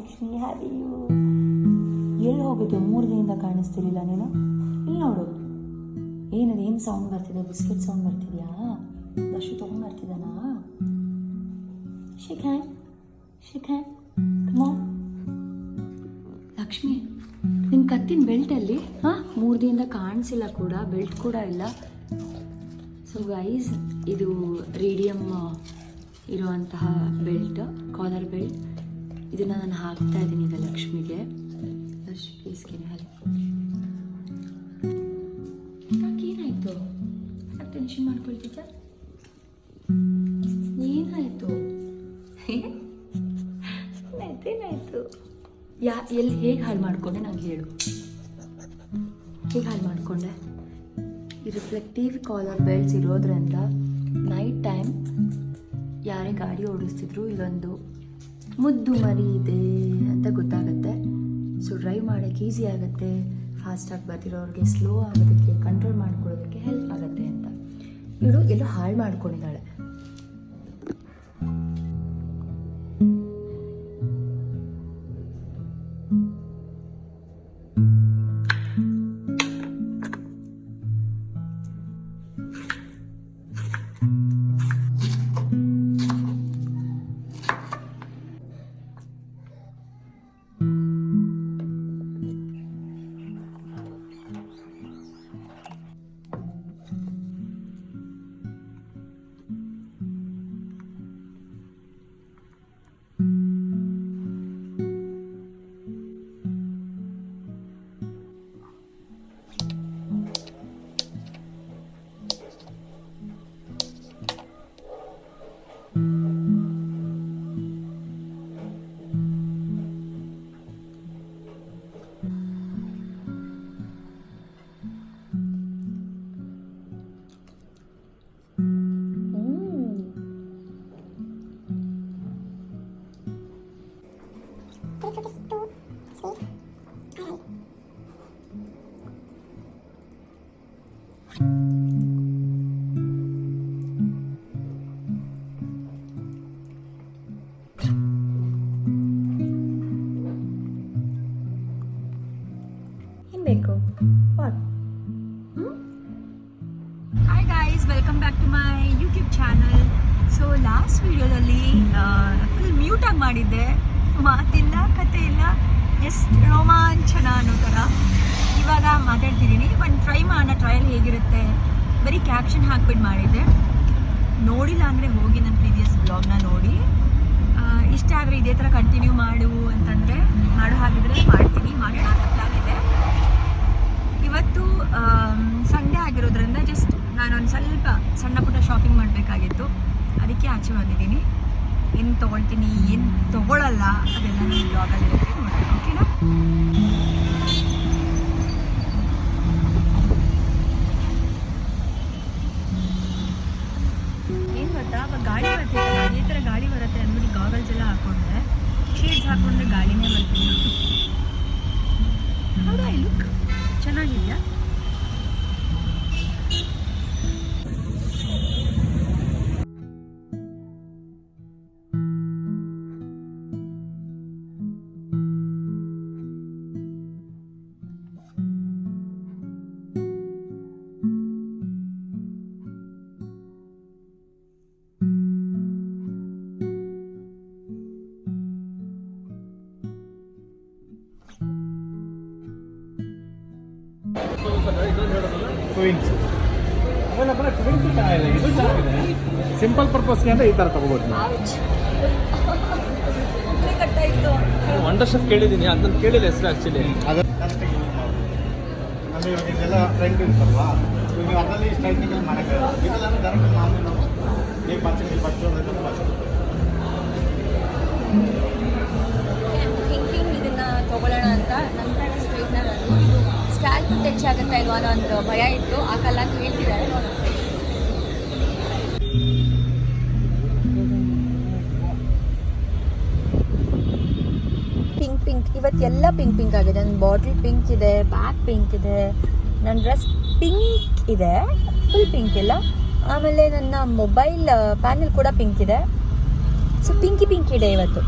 Lakshmi, have you? ಎಲ್ಲಿ ಹೋಗಿದ್ದು? 3 ದಿನದಿಂದ ಕಾಣಿಸ್ತಿರಲಿಲ್ಲ ನೀನು. ಇಲ್ಲಿ ನೋಡು, ಏನದು, ಏನು ಸೌಂಡ್ ಬರ್ತಿದೆ? ಬಿಸ್ಕೆಟ್ ಸೌಂಡ್ ಬರ್ತಿದ್ಯಾ? ದಶು ತೊಗೊಂಡು ಬರ್ತಿದ್ದಾನಾ? Shake hand, shake hand, come on. Lakshmi, ನಿಮ್ಮ ಕತ್ತಿನ ಬೆಲ್ಟಲ್ಲಿ 3 ದಿನದಿಂದ ಕಾಣಿಸಿಲ್ಲ ಕೂಡ, ಬೆಲ್ಟ್ ಕೂಡ ಇಲ್ಲ. ಸೊ ಗೈಸ್, ಇದು ರೇಡಿಯಮ್ ಇರುವಂತಹ ಬೆಲ್ಟ್, ಕಾಲರ್ ಬೆಲ್ಟ್. ಇದನ್ನು ನಾನು ಹಾಕ್ತಾ ಇದ್ದೀನಿ ಈಗ ಲಕ್ಷ್ಮಿಗೆ. Please Ken help. ಏನಾಯಿತು? ಯಾಕೆ ಟೆನ್ಷನ್ ಮಾಡ್ಕೊಳ್ತಿದ್ದ? ಏನಾಯಿತು? ಏನಾಯಿತು? ಎಲ್ಲಿ ಹೇಗೆ ಹಾಳು ಮಾಡಿಕೊಂಡೆ ನಂಗೆ ಹೇಳು. ಹೇಗೆ ಹಾಳು ಮಾಡಿಕೊಂಡೆ? ಈ ರಿಫ್ಲೆಕ್ಟಿವ್ ಕಾಲರ್ ಬೆಲ್ಟ್ಸ್ ಇರೋದ್ರಿಂದ ನೈಟ್ ಟೈಮ್ ಯಾರೇ ಗಾಡಿ ಓಡಿಸ್ತಿದ್ರು ಇಲ್ಲೊಂದು ಮುದ್ದು ಮರಿ ಇದೆ ಅಂತ ಗೊತ್ತಾಗುತ್ತೆ. ಸೊ ಡ್ರೈವ್ ಮಾಡೋಕ್ಕೆ ಈಸಿ ಆಗುತ್ತೆ, ಫಾಸ್ಟಾಗಿ ಬರ್ತಿರೋರಿಗೆ ಸ್ಲೋ ಆಗೋದಕ್ಕೆ, ಕಂಟ್ರೋಲ್ ಮಾಡ್ಕೊಳ್ಳೋದಕ್ಕೆ ಹೆಲ್ಪ್ ಆಗುತ್ತೆ ಅಂತ. ಇವಳು ಎಲ್ಲೋ ಹಾಳು ಮಾಡ್ಕೊಂಡಿದ್ದಾಳೆ. ಬೇಕು hi guys, welcome back to my YouTube channel. So last ವಿಡಿಯೋದಲ್ಲಿ ಫುಲ್ ಮ್ಯೂಟಾಗಿ ಮಾಡಿದ್ದೆ, ಮಾತಿಲ್ಲ, ಕತೆ ಇಲ್ಲ, ಜಸ್ಟ್ ರೋಮಾಂಚನ ಅನ್ನೋ ಥರ. ಇವಾಗ ಮಾತಾಡ್ತಿದ್ದೀನಿ. ಒಂದು ಟ್ರೈ ಮಾಡೋಣ, ಟ್ರಯಲ್ ಹೇಗಿರುತ್ತೆ. ಬರೀ ಕ್ಯಾಪ್ಷನ್ ಹಾಕ್ಬಿಟ್ಟು ಮಾಡಿದ್ದೆ. ನೋಡಿಲ್ಲ ಅಂದರೆ ಹೋಗಿ ನನ್ನ ಪ್ರೀವಿಯಸ್ ಬ್ಲಾಗ್ನ ನೋಡಿ. ಇಷ್ಟ ಆದರೆ ಇದೇ ಥರ ಕಂಟಿನ್ಯೂ ಮಾಡು ಅಂತಂದರೆ ಮಾಡೋ ಹಾಗಿದ್ರೆ ಮಾಡ್ತೀನಿ. ಮಾಡೋಣ ಅಂತ ಪ್ಲಾನ್ ಇದೆ. ಇವತ್ತು ಸಂಡೇ ಆಗಿರೋದ್ರಿಂದ ಜಸ್ಟ್ ನಾನೊಂದು ಸ್ವಲ್ಪ ಸಣ್ಣ ಪುಟ್ಟ ಶಾಪಿಂಗ್ ಮಾಡಬೇಕಾಗಿತ್ತು, ಅದಕ್ಕೆ ಆಚೆ ಬಂದಿದ್ದೀನಿ. ಏನು ತೊಗೊಳ್ತೀನಿ, ಏನು ತೊಗೊಳ್ಳಲ್ಲ, ಅದೆಲ್ಲ ನನ್ನ ಬ್ಲಾಗಲ್ಲಿರುತ್ತೆ, ನೋಡೋಣ. ಓಕೆನಾ? ಏನು ಗೊತ್ತಾ, ಅವಾಗ ಗಾಳಿ ಬರ್ತಿತ್ತು, ಅದೇ ಥರ ಗಾಳಿ ಬರುತ್ತೆ ಅಂದ್ಬಿಟ್ಟು ಗಾಗಲ್ಸ್ ಎಲ್ಲ ಹಾಕ್ಕೊಂಡ್ರೆ, ಶೇಡ್ಸ್ ಹಾಕ್ಕೊಂಡ್ರೆ ಗಾಳಿನೇ ಬರ್ತಿಲ್ಲ. ಹೌದಾ? ಈ ಲುಕ್ ಚೆನ್ನಾಗಿದೆಯಾ? ಸಿಂಪಲ್ ಪರ್ಪಸ್ಗೆ ಅಂತ ಈ ಥರ ತಗೋಬೋದು. ವಂಡರ್ ಶೆಫ್ ಕೇಳಿದ್ದೀನಿ, ಅದನ್ನ ಕೇಳಿಲ್ಲ ಹೆಸರು ಆ್ಯಕ್ಚುಲಿ. ಅಂದರೆ ಇವಾಗ ಇದೆಲ್ಲ ಫ್ರೆಂಡ್ ಇರ್ತಲ್ವಾ, ನೀವು ಅದರಲ್ಲಿ ಸ್ಟ್ರೈಟ್ನಿಂಗ್ ಮಾಡೋಕ್ಕೆ ಇದೆಲ್ಲ ಡೈರೆಕ್ಟ್ ಮಾಮೂಲಿ ನಾವು ಹೇಗೆ ಥಿಂಕಿಂಗ್ ಇದನ್ನು ತೊಗೊಳ್ಳೋಣ ಅಂತ. ನನ್ನ ಫ್ರೆಂಡ್ ಸ್ಟ್ರೈಟ್ನರ್ ಅದು ಸ್ಕ್ಯಾಲ್ಪ್ ಟಚ್ ಆಗುತ್ತಾ ಇಲ್ವಾ ಅನ್ನೋ ಒಂದು ಭಯ ಇತ್ತು, ಹಾಕಲ್ಲ ಅಂತ ಹೇಳ್ತಿದ್ದಾರೆ. ಪಿಂಕ್ ಇವತ್ತೆಲ್ಲ ಪಿಂಕ್ ಆಗಿದೆ. ನನ್ನ ಬಾಟಲ್ ಪಿಂಕ್ ಇದೆ, ಬ್ಯಾಗ್ ಪಿಂಕ್ ಇದೆ, ನನ್ನ ಡ್ರೆಸ್ ಪಿಂಕ್ ಇದೆ, ಫುಲ್ ಪಿಂಕ್ ಇಲ್ಲ. ಆಮೇಲೆ ನನ್ನ ಮೊಬೈಲ್ ಪ್ಯಾನೆಲ್ ಕೂಡ ಪಿಂಕ್ ಇದೆ. ಸೊ ಪಿಂಕಿ ಇದೆ ಇವತ್ತು.